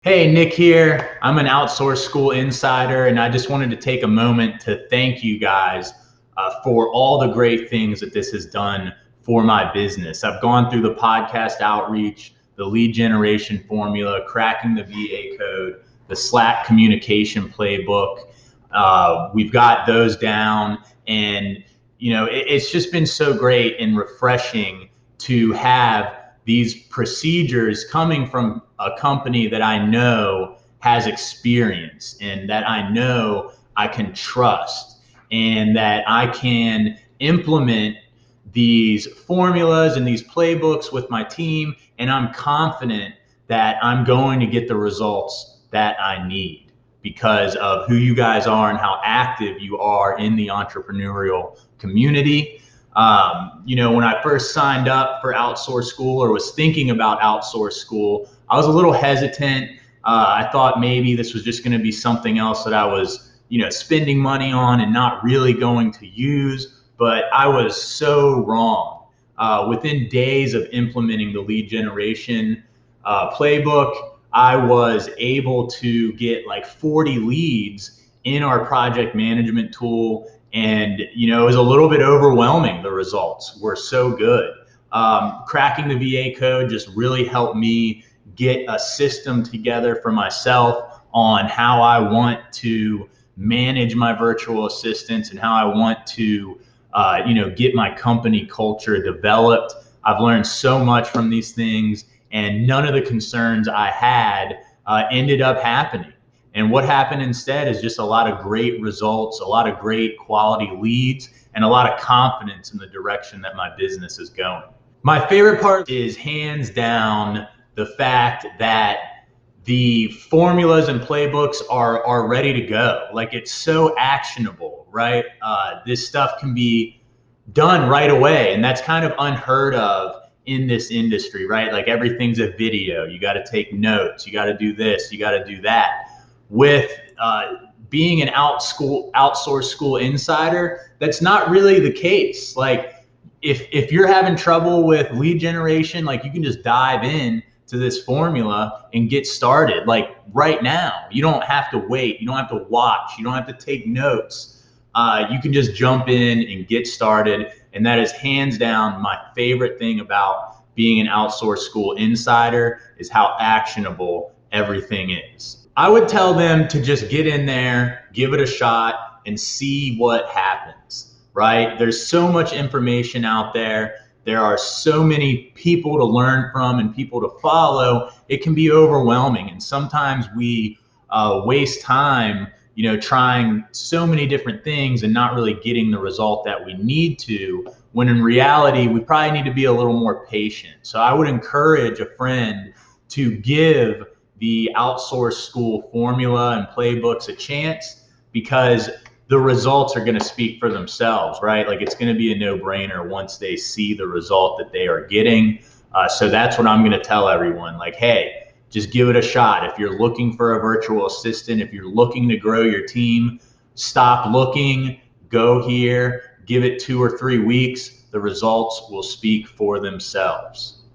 Hey, Nick here. I'm an Outsource School insider, and I just wanted to take a moment to thank you guys for all the great things that this has done for my business. I've gone through the podcast outreach, the lead generation formula, cracking the VA code, the Slack communication playbook. We've got those down, and it's just been so great and refreshing to have these procedures coming from a company that I know has experience and that I know I can trust and that I can implement these formulas and these playbooks with my team. And I'm confident that I'm going to get the results that I need because of who you guys are and how active you are in the entrepreneurial community. When I first signed up for Outsource School or was thinking about Outsource School, I was a little hesitant. I thought maybe this was just going to be something else that I was, spending money on and not really going to use. But I was so wrong. Within days of implementing the lead generation playbook, I was able to get like 40 leads in our project management tool. And, it was a little bit overwhelming. The results were so good. Cracking the VA code just really helped me get a system together for myself on how I want to manage my virtual assistants and how I want to, get my company culture developed. I've learned so much from these things, and none of the concerns I had ended up happening. And what happened instead is just a lot of great results, a lot of great quality leads, and a lot of confidence in the direction that my business is going. My favorite part is hands down the fact that the formulas and playbooks are ready to go. Like, it's so actionable, right? This stuff can be done right away, and that's kind of unheard of in this industry, right? Like, everything's a video. You got to take notes. You got to do this. You got to do that. With being an outsource school insider, that's not really the case. Like, if you're having trouble with lead generation, like, you can just dive in to this formula and get started like right now. You don't have to wait. You don't have to watch. You don't have to take notes. You can just jump in and get started. And that is hands down my favorite thing about being an outsource school insider, is how actionable everything is. I would tell them to just get in there, give it a shot, and see what happens, right? There's so much information out there. There are so many people to learn from and people to follow. It can be overwhelming. And sometimes we waste time, trying so many different things and not really getting the result that we need to, when in reality, we probably need to be a little more patient. So I would encourage a friend to give the Outsource School formula and playbooks a chance, because the results are going to speak for themselves, right? Like, it's going to be a no-brainer once they see the result that they are getting. So that's what I'm going to tell everyone. Like, hey, just give it a shot. If you're looking for a virtual assistant, if you're looking to grow your team, stop looking, go here, give it 2 or 3 weeks. The results will speak for themselves.